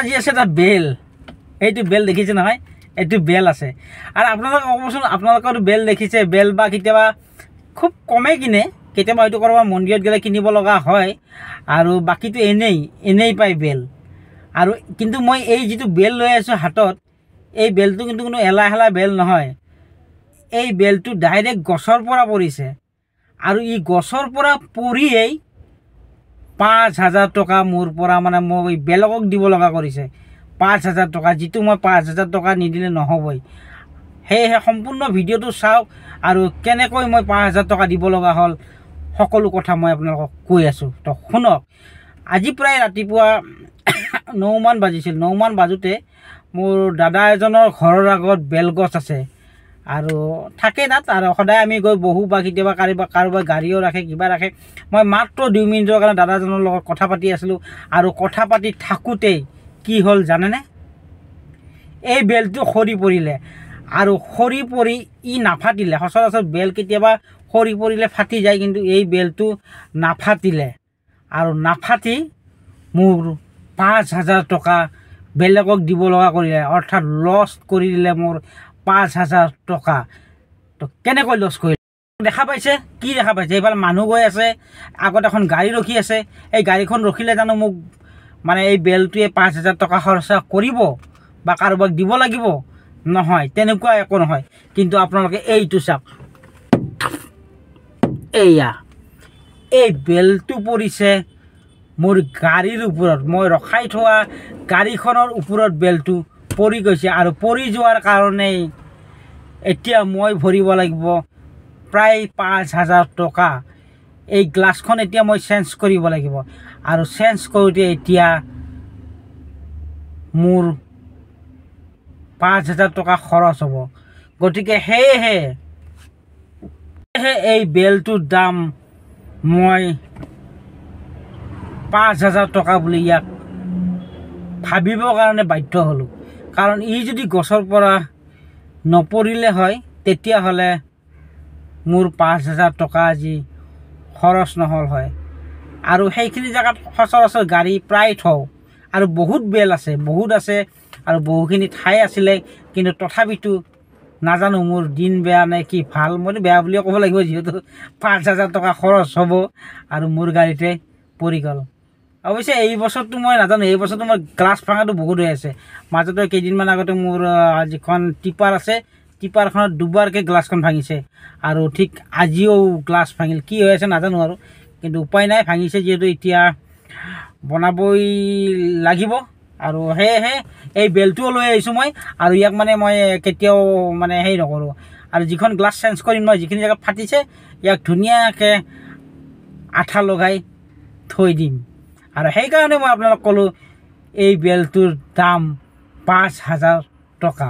আজি আছে এটা বেল, এইটো বেল দেখিছে নহয়, এইটো বেল আছে। আৰু আপোনালোকে ক'বচোন, আপোনালোকৰ বেল দেখিছে? বেল বা কেতিয়াবা খুব কমেই কিনে, কেতিয়াবা হয়তো ক'ৰবাত মন্দিৰত গ'লে কিনিব লগা হয়, আৰু বাকীটো এনেই পায় বেল। আৰু কিন্তু মই এই যিটো বেল লৈ আছোঁ হাতত, এই বেলটো কিন্তু কোনো এলা বেল নহয়। এই বেলটো ডাইৰেক্ট গছৰ পৰা পৰিছে, আৰু ই গছৰ পৰা পৰিয়েই 5,000 টকা মোৰ পৰা মানে মই বেলেগক দিব লগা কৰিছে। 5,000 টকা, যিটো মই 5,000 টকা নিদিলে নহ'বই। সেয়েহে সম্পূৰ্ণ ভিডিঅ'টো চাওক, আৰু কেনেকৈ মই 5,000 টকা দিব লগা হ'ল সকলো কথা মই আপোনালোকক কৈ আছোঁ। তো শুনক। আজি প্ৰায় ৰাতিপুৱা 9 মান বাজিছিল। 9 মান বাজোতে মোৰ দাদা এজনৰ ঘৰৰ আগত বেলগছ আছে, আৰু থাকে তাত, আৰু সদায় আমি গৈ বহোঁ, বা কেতিয়াবা কাৰোবাৰ গাড়ীও ৰাখে, কিবা ৰাখে। মই মাত্ৰ 2 মিনিটৰ কাৰণে দাদাজনৰ লগত কথা পাতি আছিলোঁ, আৰু কথা পাতি থাকোঁতেই কি হ'ল জানেনে? এই বেলটো সৰি পৰিলে, আৰু সৰি পৰি ই নাফাটিলে। সচৰাচৰ বেল কেতিয়াবা সৰি পৰিলে ফাটি যায়, কিন্তু এই বেলটো নাফাটিলে, আৰু নাফাটি মোৰ 5,000 টকা বেলেগক দিব লগা কৰিলে, অৰ্থাৎ লছ কৰি দিলে মোৰ 5,000 টকা। তো কেনেকৈ লছ কৰিলে দেখা পাইছে? কি দেখা পাইছে? এইফালে মানুহ গৈ আছে, আগত এখন গাড়ী ৰখি আছে। এই গাড়ীখন ৰখিলে জানো মোক মানে এই বেলটোৱে 5,000 টকা খৰচা কৰিব বা কাৰোবাক দিব লাগিব? নহয়, তেনেকুৱা একো নহয়। কিন্তু আপোনালোকে এইটো চাওক, এইয়া এই বেলটো পৰিছে মোৰ গাড়ীৰ ওপৰত। মই ৰখাই থোৱা গাড়ীখনৰ ওপৰত বেলটো পৰি গৈছে, আৰু পৰি যোৱাৰ কাৰণেই এতিয়া মই ভৰিব লাগিব প্ৰায় 5,000 টকা। এই গ্লাছখন এতিয়া মই চেঞ্জ কৰিব লাগিব, আৰু চেঞ্জ কৰোঁতে এতিয়া মোৰ 5,000 টকা খৰচ হ'ব। গতিকে সেয়েহে এই বেলটোৰ দাম মই 5,000 টকা বুলি ইয়াক ভাবিবৰ কাৰণে বাধ্য হ'লোঁ। কাৰণ ই যদি গছৰ পৰা নপৰিলে হয়, তেতিয়াহ'লে মোৰ 5,000 টকা আজি খৰচ নহ'ল হয়। আৰু সেইখিনি জেগাত সচৰাচৰ গাড়ী প্ৰায় থওঁ, আৰু বহুত বেল আছে, বহুত আছে, আৰু বহুখিনি ঠাই আছিলে। কিন্তু তথাপিতো নাজানো মোৰ দিন বেয়া নে কি ভাল, মইতো বেয়া বুলিয়ে ক'ব লাগিব, যিহেতু 5,000 টকা খৰচ হ'ব আৰু মোৰ গাড়ীতে পৰি গ'ল। অৱশ্যে এই বছৰটো মই নাজানো, এই বছৰটো মোৰ গ্লাছ ভাঙাটো বহুত হৈ আছে। মাজতে কেইদিনমান আগতে মোৰ যিখন টিপাৰ আছে, টিপাৰখনত দুবাৰকৈ গ্লাছখন ভাঙিছে, আৰু ঠিক আজিও গ্লাছ ভাঙিল। কি হৈ আছে নাজানো, আৰু কিন্তু উপায় নাই, ভাঙিছে যিহেতু এতিয়া বনাবই লাগিব। আৰু সেয়েহে এই বেলটোও লৈ আহিছোঁ মই, আৰু ইয়াক মানে মই কেতিয়াও মানে হেৰি নকৰোঁ। আৰু যিখন গ্লাছ চেঞ্জ কৰিম মই, যিখিনি জেগাত ফাটিছে, ইয়াক ধুনীয়াকৈ আঠা লগাই থৈ দিম। আৰু সেইকাৰণে মই আপোনালোক ক'লোঁ এই বেলটোৰ দাম 5,000 টকা।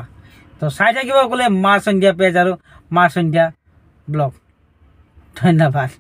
তো চাই থাকিব গ'লে মা সন্ধ্যা পেজ আৰু মা সন্ধ্যা ব্লগ। ধন্যবাদ।